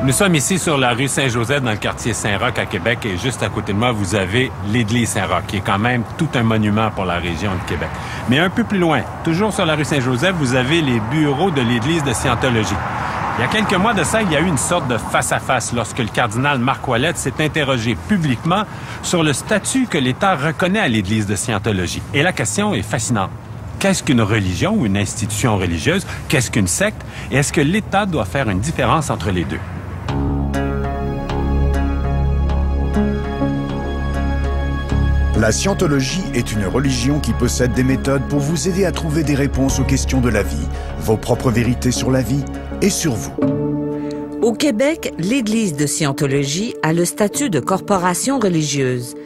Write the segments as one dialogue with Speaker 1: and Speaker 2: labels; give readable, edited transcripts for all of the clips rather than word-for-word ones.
Speaker 1: Nous sommes ici sur la rue Saint-Joseph, dans le quartier Saint-Roch à Québec, et juste à côté de moi, vous avez l'église Saint-Roch, qui est quand même tout un monument pour la région de Québec. Mais un peu plus loin, toujours sur la rue Saint-Joseph, vous avez les bureaux de l'église de Scientologie. Il y a quelques mois de ça, il y a eu une sorte de face-à-face lorsque le cardinal Marc Ouellet s'est interrogé publiquement sur le statut que l'État reconnaît à l'église de Scientologie. Et la question est fascinante. Qu'est-ce qu'une religion ou une institution religieuse? Qu'est-ce qu'une secte? Et est-ce que l'État doit faire une différence entre les deux?
Speaker 2: La scientologie est une religion qui possède des méthodes pour vous aider à trouver des réponses aux questions de la vie, vos propres vérités sur la vie et sur vous.
Speaker 3: Au Québec, l'Église de Scientologie a le statut de corporation religieuse.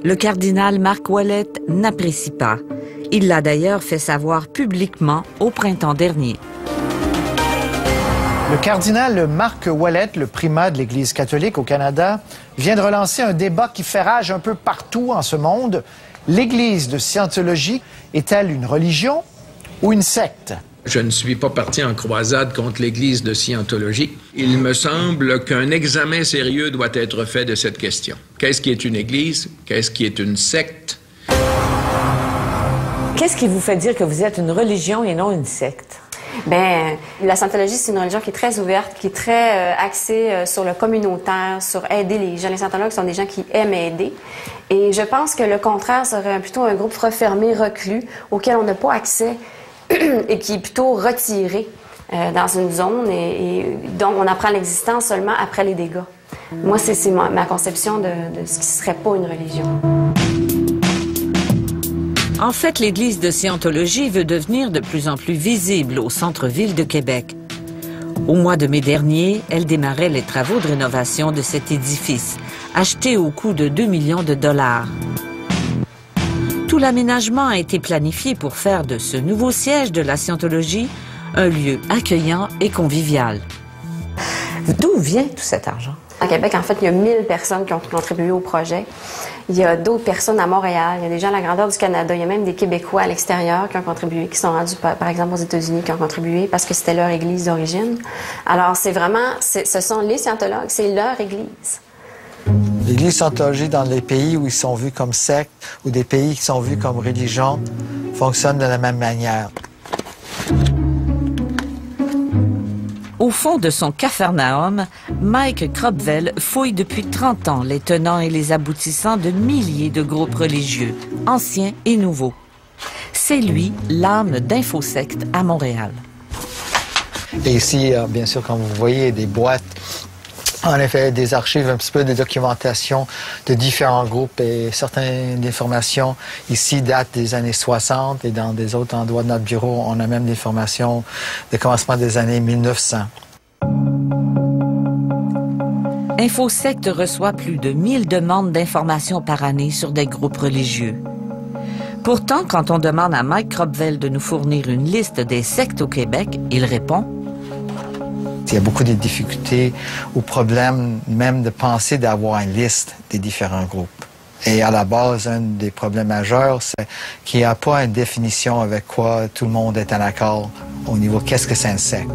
Speaker 3: Le cardinal Marc Ouellet n'apprécie pas. Il l'a d'ailleurs fait savoir publiquement au printemps dernier.
Speaker 4: Le cardinal Marc Ouellet, le primat de l'Église catholique au Canada, vient de relancer un débat qui fait rage un peu partout en ce monde. L'Église de Scientologie est-elle une religion ou une secte?
Speaker 5: Je ne suis pas parti en croisade contre l'Église de Scientologie. Il me semble qu'un examen sérieux doit être fait de cette question. Qu'est-ce qui est une Église? Qu'est-ce qui est une secte?
Speaker 6: Qu'est-ce qui vous fait dire que vous êtes une religion et non une secte?
Speaker 7: Bien, la Scientologie, c'est une religion qui est très ouverte, qui est très axée sur le communautaire, sur aider les gens. Les scientologues sont des gens qui aiment aider. Et je pense que le contraire serait plutôt un groupe refermé, reclus, auquel on n'a pas accès et qui est plutôt retiré dans une zone et dont on apprend l'existence seulement après les dégâts. Moi, c'est ma conception de ce qui ne serait pas une religion.
Speaker 3: En fait, l'Église de Scientologie veut devenir de plus en plus visible au centre-ville de Québec. Au mois de mai dernier, elle démarrait les travaux de rénovation de cet édifice, acheté au coût de 2 millions de dollars. Tout l'aménagement a été planifié pour faire de ce nouveau siège de la Scientologie un lieu accueillant et convivial.
Speaker 6: D'où vient tout cet argent?
Speaker 7: À Québec, en fait, il y a 1000 personnes qui ont contribué au projet. Il y a d'autres personnes à Montréal. Il y a des gens à la grandeur du Canada. Il y a même des Québécois à l'extérieur qui ont contribué, qui sont rendus, par exemple, aux États-Unis, qui ont contribué parce que c'était leur église d'origine. Alors, c'est vraiment, ce sont les scientologues, c'est leur église.
Speaker 4: L'Église Scientologie, dans les pays où ils sont vus comme secte ou des pays qui sont vus comme religion, fonctionne de la même manière.
Speaker 3: Au fond de son capharnaüm, Mike Kropvel fouille depuis 30 ans les tenants et les aboutissants de milliers de groupes religieux, anciens et nouveaux. C'est lui, l'âme d'Infosect à Montréal.
Speaker 4: Et ici, bien sûr, comme vous voyez, des boîtes, en effet, des archives, un petit peu de documentation de différents groupes et certaines informations ici datent des années 60 et dans des autres endroits de notre bureau, on a même des informations de commencement des années 1900.
Speaker 3: Infosect reçoit plus de 1000 demandes d'informations par année sur des groupes religieux. Pourtant, quand on demande à Mike Kropvel de nous fournir une liste des sectes au Québec, il répond:
Speaker 4: il y a beaucoup de difficultés ou problèmes même de penser d'avoir une liste des différents groupes. Et à la base, un des problèmes majeurs, c'est qu'il n'y a pas une définition avec quoi tout le monde est en accord au niveau qu'est-ce que c'est un secte.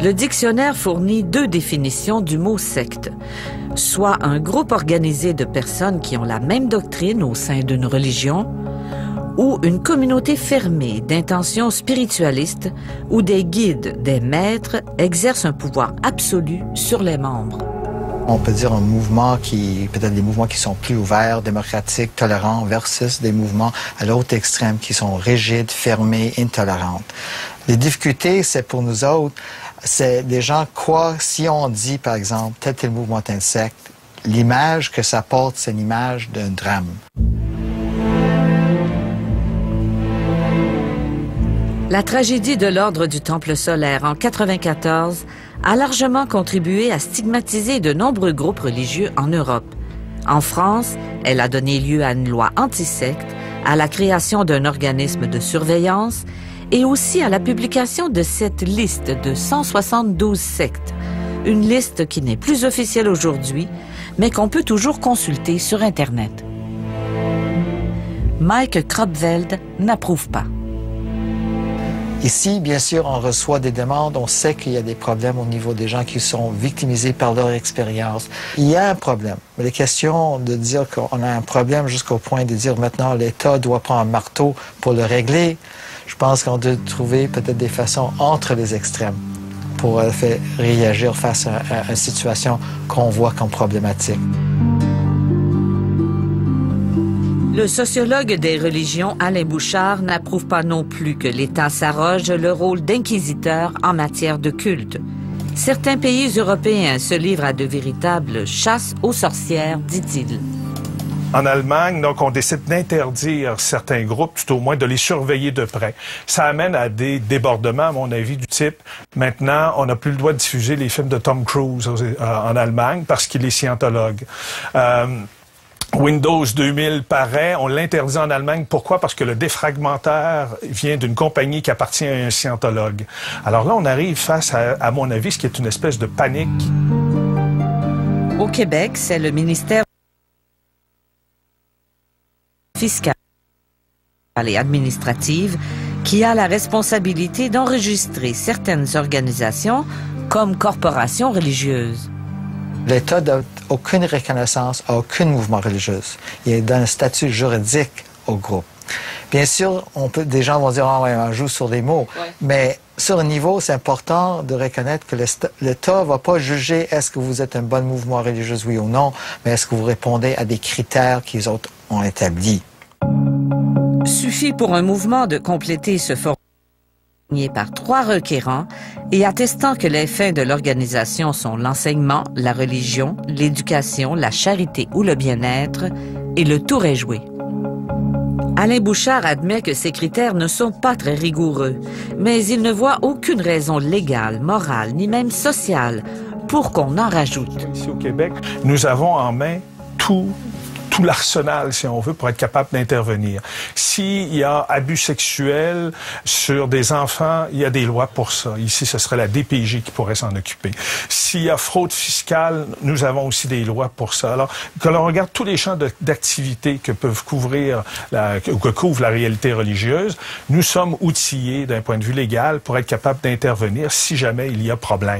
Speaker 3: Le dictionnaire fournit 2 définitions du mot secte. Soit un groupe organisé de personnes qui ont la même doctrine au sein d'une religion, ou une communauté fermée d'intentions spiritualistes où des guides, des maîtres exercent un pouvoir absolu sur les membres.
Speaker 4: On peut dire un mouvement peut-être des mouvements qui sont plus ouverts, démocratiques, tolérants, versus des mouvements à l'autre extrême qui sont rigides, fermés, intolérants. Les difficultés, c'est pour nous autres, c'est des gens si on dit, par exemple, tel mouvement est un secte, l'image que ça porte, c'est l'image d'un drame.
Speaker 3: La tragédie de l'Ordre du Temple solaire en 1994 a largement contribué à stigmatiser de nombreux groupes religieux en Europe. En France, elle a donné lieu à une loi anti-secte, à la création d'un organisme de surveillance et aussi à la publication de cette liste de 172 sectes. Une liste qui n'est plus officielle aujourd'hui, mais qu'on peut toujours consulter sur Internet. Mike Kropvel n'approuve pas.
Speaker 4: Ici, bien sûr, on reçoit des demandes, on sait qu'il y a des problèmes au niveau des gens qui sont victimisés par leur expérience. Il y a un problème. Mais les questions de dire qu'on a un problème jusqu'au point de dire maintenant l'État doit prendre un marteau pour le régler, je pense qu'on doit trouver peut-être des façons entre les extrêmes pour faire réagir face à une situation qu'on voit comme problématique.
Speaker 3: Le sociologue des religions Alain Bouchard n'approuve pas non plus que l'État s'arroge le rôle d'inquisiteur en matière de culte. Certains pays européens se livrent à de véritables chasses aux sorcières, dit-il.
Speaker 8: En Allemagne, donc, on décide d'interdire certains groupes, tout au moins de les surveiller de près. Ça amène à des débordements, à mon avis, du type, maintenant, on n'a plus le droit de diffuser les films de Tom Cruise en Allemagne parce qu'il est scientologue. Windows 2000 paraît, on l'interdit en Allemagne. Pourquoi? Parce que le défragmentaire vient d'une compagnie qui appartient à un scientologue. Alors là, on arrive face à mon avis, ce qui est une espèce de panique.
Speaker 3: Au Québec, c'est le ministère fiscal et administrative qui a la responsabilité d'enregistrer certaines organisations comme corporations religieuses.
Speaker 4: L'État n'a aucune reconnaissance à aucun mouvement religieux. Il donne un statut juridique au groupe. Bien sûr, des gens vont dire « Ah ouais, on joue sur des mots ouais. », mais sur un niveau, c'est important de reconnaître que l'État ne va pas juger est-ce que vous êtes un bon mouvement religieux, oui ou non, mais est-ce que vous répondez à des critères qu'ils autres ont établis.
Speaker 3: Suffit pour un mouvement de compléter ce formulaire par 3 requérants et attestant que les fins de l'organisation sont l'enseignement, la religion, l'éducation, la charité ou le bien-être, et le tour est joué. Alain Bouchard admet que ces critères ne sont pas très rigoureux, mais il ne voit aucune raison légale, morale, ni même sociale pour qu'on en rajoute.
Speaker 8: Ici au Québec, nous avons en main tout l'arsenal, si on veut, pour être capable d'intervenir. S'il y a abus sexuels sur des enfants, il y a des lois pour ça. Ici, ce serait la DPJ qui pourrait s'en occuper. S'il y a fraude fiscale, nous avons aussi des lois pour ça. Alors, que l'on regarde tous les champs d'activité que peuvent couvrir que couvre la réalité religieuse, nous sommes outillés d'un point de vue légal pour être capable d'intervenir si jamais il y a problème.